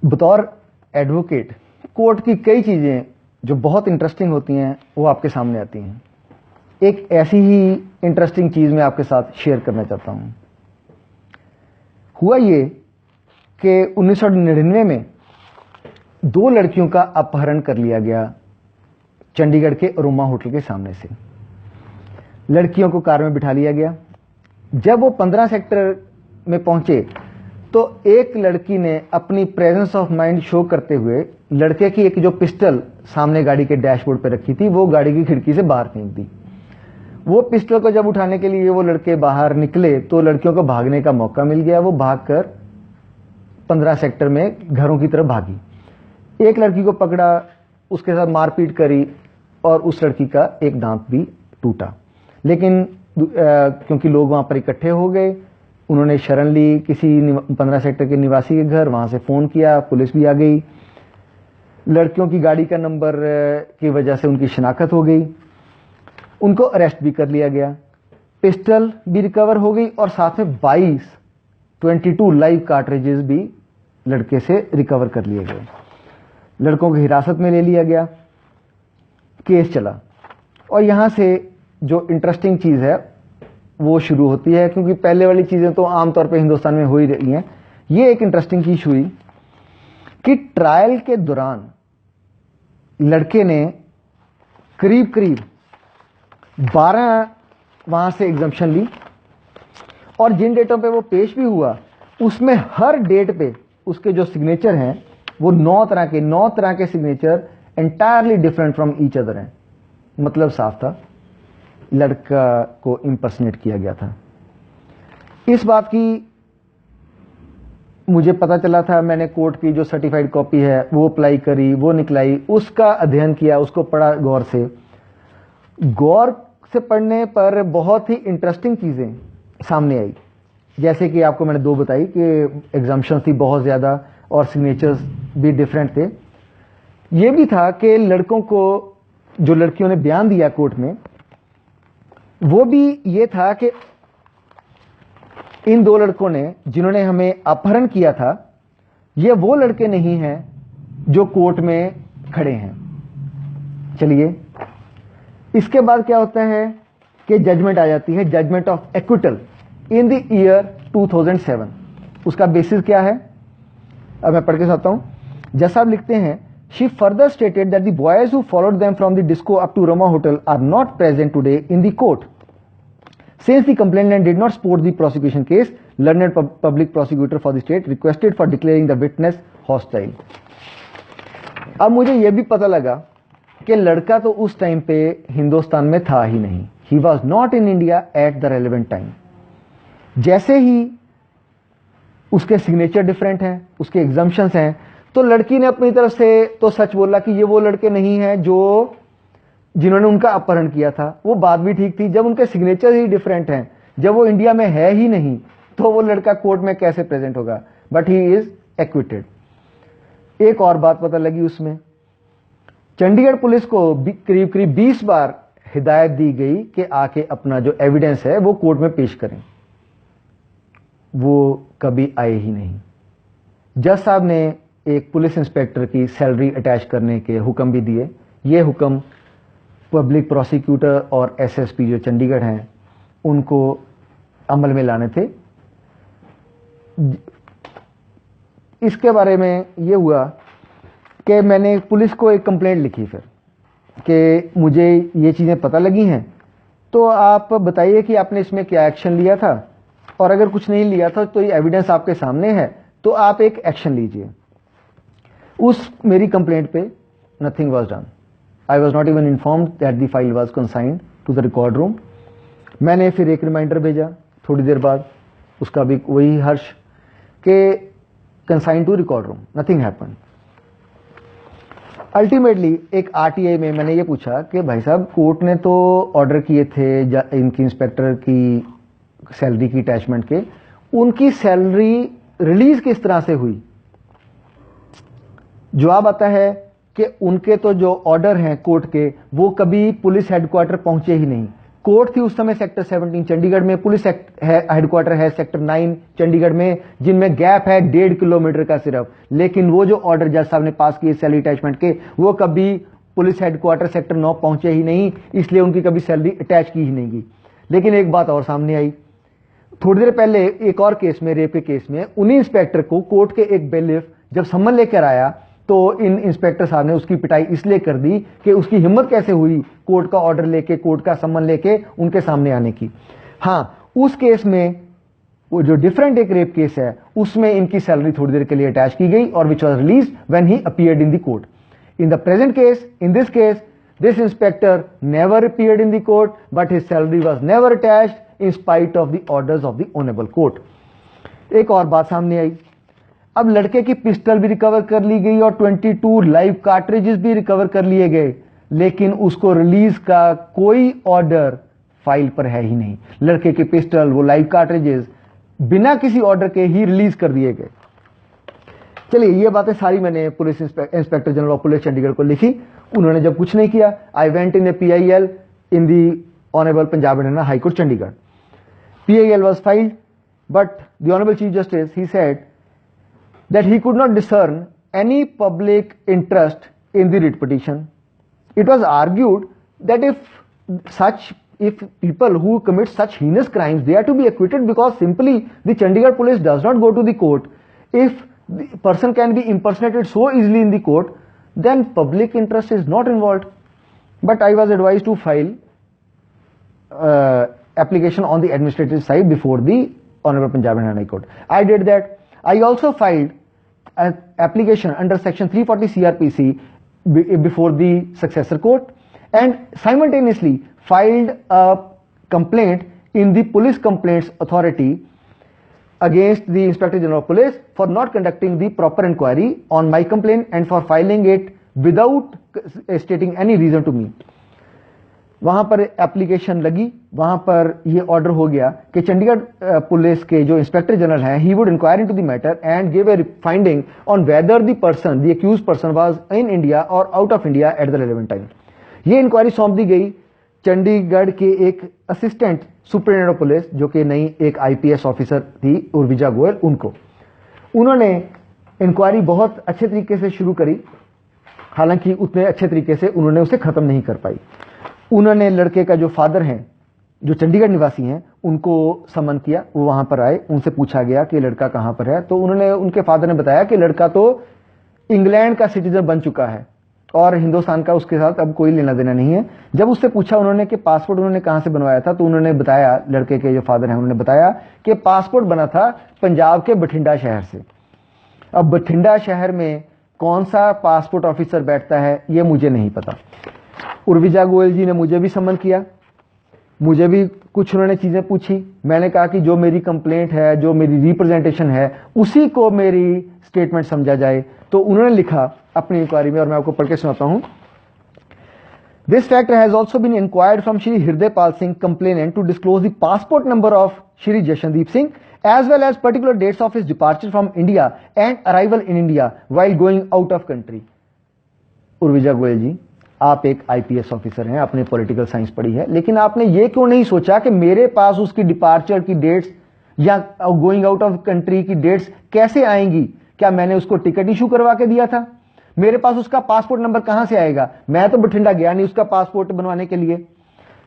बतौर advocate court की कई चीजें जो बहुत इंटरेस्टिंग होती हैं वो आपके सामने आती हैं। एक ऐसी ही इंटरेस्टिंग चीज मैं आपके साथ शेयर करना चाहता हूं। हुआ ये कि 1999 में 2 लड़कियों का अपहरण कर लिया गया चंडीगढ़ के अरोमा होटल के सामने से। लड़कियों को कार में बिठा लिया गया। जब वो 15 सेक्टर में पहुंचे तो एक लड़की ने अपनी प्रेजेंस ऑफ माइंड शो करते हुए लड़के की एक जो पिस्टल सामने गाड़ी के डैशबोर्ड पर रखी थी वो गाड़ी की खिड़की से बाहर फेंक दी। वो पिस्टल को जब उठाने के लिए वो लड़के बाहर निकले तो लड़कियों को भागने का मौका मिल गया। वो भागकर 15 सेक्टर में घरों की तरफ भागी। एक लड़की को पकड़ा, उसके साथ मारपीट करी और उस लड़की का एक दांत भी टूटा। लेकिन क्योंकि लोग वहां पर इकट्ठे हो गए, उन्होंने शरण ली किसी 15 सेक्टर के निवासी के घर, वहां से फोन किया, पुलिस भी आ गई। लड़कियों की गाड़ी का नंबर की वजह से उनकी शिनाख्त हो गई, उनको अरेस्ट भी कर लिया गया। पिस्टल भी रिकवर हो गई और साथ में 22 लाइव कार्ट्रिजेस भी लड़के से रिकवर कर लिए गए। लड़कों को हिरासत में ले लिया गया, केस चला। और यहां से जो इंटरेस्टिंग चीज है वो शुरू होती है, क्योंकि पहले वाली चीजें तो आमतौर पे हिंदुस्तान में हो ही रही हैं। ये एक इंटरेस्टिंग चीज हुई कि ट्रायल के दौरान लड़के ने करीब करीब 12 वहां से एग्जम्पशन ली और जिन डेटों पे वो पेश भी हुआ उसमें हर डेट पे उसके जो सिग्नेचर हैं वो 9 तरह के signature entirely different from each other हैं। मतलब साफ था, लड़का को इंपर्सनेट किया गया था। इस बात की मुझे पता चला था, मैंने कोर्ट की जो सर्टिफाइड कॉपी है वो अप्लाई करी, वो निकलाई, उसका अध्ययन किया, उसको पढ़ा गौर से पढ़ने पर बहुत ही इंटरेस्टिंग चीजें सामने आई। जैसे कि आपको मैंने 2 बताई कि एग्जाम्पशन थी बहुत ज्यादा और सिग्नेचर्स भी डिफरेंट थे। यह भी था कि लड़कों को, जो लड़कियों ने बयान दिया कोर्ट में, वो भी ये था कि इन 2 लड़कों ने जिन्होंने हमें अपहरण किया था ये वो लड़के नहीं हैं जो कोर्ट में खड़े हैं। चलिए, इसके बाद क्या होता है कि जजमेंट आ जाती है, judgement of acquittal in the year 2007। उसका बेसिस क्या है, अब मैं पढ़ के सुनाता हूं। जज साहब लिखते हैं, she further stated that the boys who followed them from the disco up to Roma hotel are not present today in the court since the complainant did not support the prosecution case. Learned public prosecutor for the state requested for declaring the witness hostile. अब मुझे यह भी पता लगा कि लड़का तो उस टाइम पे हिंदुस्तान में था ही नहीं। He was not in India at the relevant time. जैसे ही उसके सिग्नेचर डिफरेंट हैं, उसके एग्जम्पशंस हैं, तो लड़की ने अपनी तरफ से तो सच बोला कि ये वो लड़के नहीं हैं जो जिन्होंने उनका अपहरण किया था। वो बात भी ठीक थी, जब उनके सिग्नेचर ही डिफरेंट हैं, जब वो इंडिया में है ही नहीं, तो वो लड़का कोर्ट में कैसे प्रेजेंट होगा। But he is acquitted. एक और बात पता लगी उसमें, चंडीगढ़ पुलिस को करीब करीब 20 बार हिदायत दी गई कि आके अपना जो एविडेंस है वो कोर्ट में पेश करें। वो कभी आए ही नहीं। जज साहब ने एक पुलिस इंस्पेक्टर की सैलरी अटैच करने के हुक्म भी दिए। ये हुक्म पब्लिक प्रोसिक्यूटर और एसएसपी जो चंडीगढ़ हैं उनको अमल में लाने थे। इसके बारे में ये हुआ कि मैंने पुलिस को एक कंप्लेंट लिखी फिर कि मुझे ये चीज़ें पता लगी हैं, तो आप बताइए कि आपने इसमें क्या एक्शन लिया था, और अगर कुछ नहीं लिया था तो ये एविडेंस आपके सामने है तो आप एक एक्शन लीजिए। उस मेरी कंप्लेंट पे nothing was done. I was not even informed that the file was consigned to the record room. मैंने फिर एक रिमाइंडर भेजा थोड़ी देर बाद, उसका भी वही हर्ष के consigned to record room, nothing happened. Ultimately एक आरटीआई में मैंने ये पूछा कि भाई साहब कोर्ट ने तो ऑर्डर किए थे इनकी इंस्पेक्टर की सैलरी की अटैचमेंट के, उनकी सैलरी रिलीज किस तरह से हुई। जवाब आता है कि उनके तो जो ऑर्डर हैं कोर्ट के वो कभी पुलिस हेडक्वार्टर पहुंचे ही नहीं। कोर्ट थी उस समय सेक्टर 17 चंडीगढ़ में, पुलिस हेडक्वार्टर है सेक्टर 9 चंडीगढ़ में, जिनमें गैप है 1.5 किलोमीटर का सिर्फ। लेकिन वो जो ऑर्डर जज साहब ने पास किए सैलरी अटैचमेंट के, वो कभी पुलिस हेडक्वार्टर सेक्टर 9 पहुंचे ही नहीं, इसलिए उनकी कभी सैलरी अटैच की ही नहीं गई। लेकिन एक बात और सामने आई, थोड़ी देर पहले एक और केस में, रेप के केस में, उन्हीं इंस्पेक्टर को कोर्ट के एक बेलिफ जब सम्मन लेकर आया तो इन इंस्पेक्टर साहब ने उसकी पिटाई इसलिए कर दी कि उसकी हिम्मत कैसे हुई कोर्ट का ऑर्डर लेके, कोर्ट का सम्मन लेके उनके सामने आने की। हाँ, उस केस में वो जो डिफरेंट एक रेप केस है उसमें इनकी सैलरी थोड़ी देर के लिए अटैच की गई और which was release when he appeared in the court. In the present case, in this case, this inspector never appeared in the court, but his salary was never attached in spite of the orders of the honorable court. एक और बात सामने आई, अब लड़के की pistol भी recover कर ली गई और 22 लाइव कार्ट्रिजेस भी रिकवर कर लिए गए, लेकिन उसको रिलीज का कोई ऑर्डर फाइल पर है ही नहीं। लड़के की पिस्टल, वो लाइव कार्ट्रिजेस बिना किसी ऑर्डर के ही रिलीज कर दिए गए। चलिए, ये बातें सारी मैंने police inspector general of police Chandigarh को लिखी। उन्होंने जब कुछ नहीं किया, I went in A PIL in the honourable Punjab and Haryana high court Chandigarh. PIL was filed, but the Honorable Chief Justice, he said that he could not discern any public interest in the writ petition. It was argued that if people who commit such heinous crimes, they are to be acquitted because simply the Chandigarh police does not go to the court. If the person can be impersonated so easily in the court, then public interest is not involved. But I was advised to file application on the administrative side before the Honorable Punjab and Haryana High Court. I did that. I also filed an application under section 340 CRPC before the successor court, and simultaneously filed a complaint in the police complaints authority against the Inspector General of Police for not conducting the proper inquiry on my complaint and for filing it without stating any reason to me. वहां पर application लगी, वहां पर यह order हो गया कि Chandigarh police के जो इंस्पेक्टर जनरल हैं, he would inquire into the matter and give a finding on whether the accused person was in India or out of India at the relevant time. ये इंक्वायरी सौंप दी गई चंडीगढ़ के एक असिस्टेंट सुपरिटेंडेंट ऑफ पुलिस, जो कि नई एक IPS officer थी उर्विजा गोयल, उनको। उन्होंने इंक्वायरी बहुत अच्छे तरीके से शुरू करी, हालांकि उतने अच्छे तरीके से उन्होंने उसे खत्म नहीं कर पाई। उन्होंने लड़के का जो फादर हैं, जो चंडीगढ़ निवासी हैं, उनको समन किया, वो वहां पर आए, उनसे पूछा गया कि लड़का कहां पर है। तो उनके फादर ने बताया कि लड़का तो इंग्लैंड का सिटीजन बन चुका है और हिंदुस्तान का उसके साथ अब कोई लेना देना नहीं है। जब उससे पूछा उन्होंने कि पासपोर्ट उन्होंने कहां से बनवाया था, तो उन्होंने बताया, लड़के के जो फादर हैं उन्होंने बताया कि पासपोर्ट बना था पंजाब के बठिंडा शहर से। अब बठिंडा शहर में कौन सा पासपोर्ट ऑफिसर बैठता है ये मुझे नहीं पता। उर्विजा गोयल जी ने मुझे भी समन किया, मुझे भी कुछ उन्होंने चीजें पूछी। मैंने कहा कि जो मेरी कंप्लेंट है, जो मेरी रिप्रेजेंटेशन है, उसी को मेरी स्टेटमेंट समझा जाए। तो उन्होंने लिखा अपनी इंक्वायरी में, और मैं आपको पढ़ के सुनाता हूं। This fact has also been inquired from Shri Hridaypal Singh complainant to disclose the passport number of Shri Jashandeep Singh as well as particular dates of his departure from India and arrival in India while going out of country. Urvija Goyal ji, आप एक IPS officer हैं, आपने political science पढ़ी है, लेकिन आपने ये क्यों नहीं सोचा कि मेरे पास उसकी डिपार्चर की डेट्स या गोइंग आउट ऑफ कंट्री की डेट्स कैसे आएंगी? क्या मैंने उसको टिकट इशू करवा के दिया था? मेरे पास उसका पासपोर्ट नंबर कहां से आएगा? मैं तो बठिंडा गया नहीं उसका पासपोर्ट बनवाने के लिए।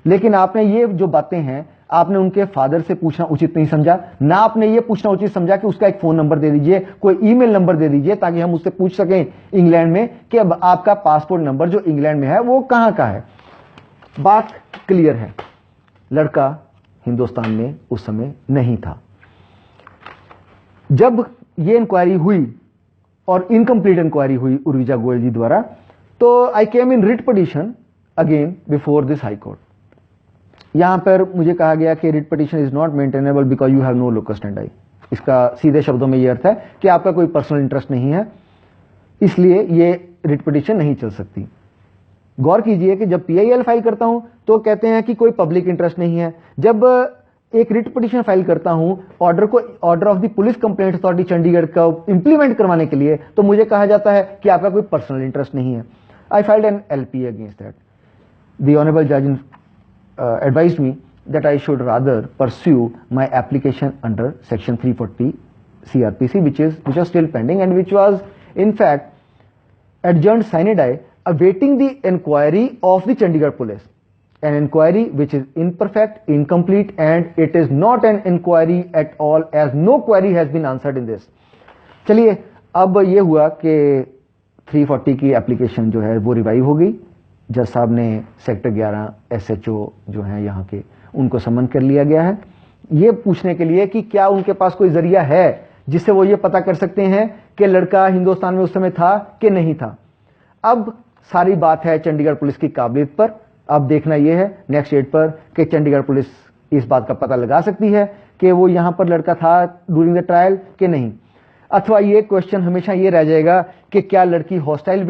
लेकिन आपने ये जो बातें हैं, आपने उनके फादर से पूछना उचित नहीं समझा, ना आपने ये पूछना उचित समझा कि उसका एक फोन नंबर दे दीजिए, कोई ईमेल नंबर दे दीजिए, ताकि हम उससे पूछ सकें इंग्लैंड में कि अब आपका पासपोर्ट नंबर जो इंग्लैंड में है वो कहां का है। बात क्लियर है, लड़का हिंदुस्तान में उस समय नहीं था। जब ये इंक्वायरी हुई और इनकम्प्लीट इंक्वायरी हुई उर्विजा गोयल जी द्वारा, तो I came in writ petition again before this high court. यहां पर मुझे कहा गया कि writ petition is not maintainable because you have no locus standi. इसका सीधे शब्दों में यह अर्थ है कि आपका कोई पर्सनल इंटरेस्ट नहीं है, इसलिए ये रिट पिटीशन नहीं चल सकती। गौर कीजिए कि जब PIL फाइल करता हूं तो कहते हैं कि कोई पब्लिक इंटरेस्ट नहीं है। जब एक रिट पिटीशन फाइल करता हूं order of the police complaint authority Chandigarh को इंप्लीमेंट करवाने के लिए, तो मुझे कहा जाता है कि आपका कोई पर्सनल इंटरेस्ट नहीं है। आई filed an LPA against that. The honourable जज advised me that I should rather pursue my application under section 340 CRPC, which was still pending and which was in fact adjourned sine die, awaiting the inquiry of the Chandigarh police. An inquiry which is imperfect, incomplete, and it is not an inquiry at all, as no query has been answered in this. चलिए, अब ये हुआ कि 340 की application जो है वो revive हो गई। जज साहब ने सेक्टर 11 SHO जो है यहाँ के, उनको समन कर लिया गया है ये पूछने के लिए कि क्या उनके पास कोई जरिया है जिससे वो ये पता कर सकते हैं कि लड़का हिंदुस्तान में उस समय था कि नहीं था। अब सारी बात है चंडीगढ़ पुलिस की काबिलियत पर। अब देखना यह है नेक्स्ट डेट पर कि चंडीगढ़ पुलिस इस बात का पता लगा सकती है कि वो यहां पर लड़का था ड्यूरिंग द ट्रायल कि नहीं, अथवा ये क्वेश्चन हमेशा ये रह जाएगा कि क्या लड़की हॉस्टाइल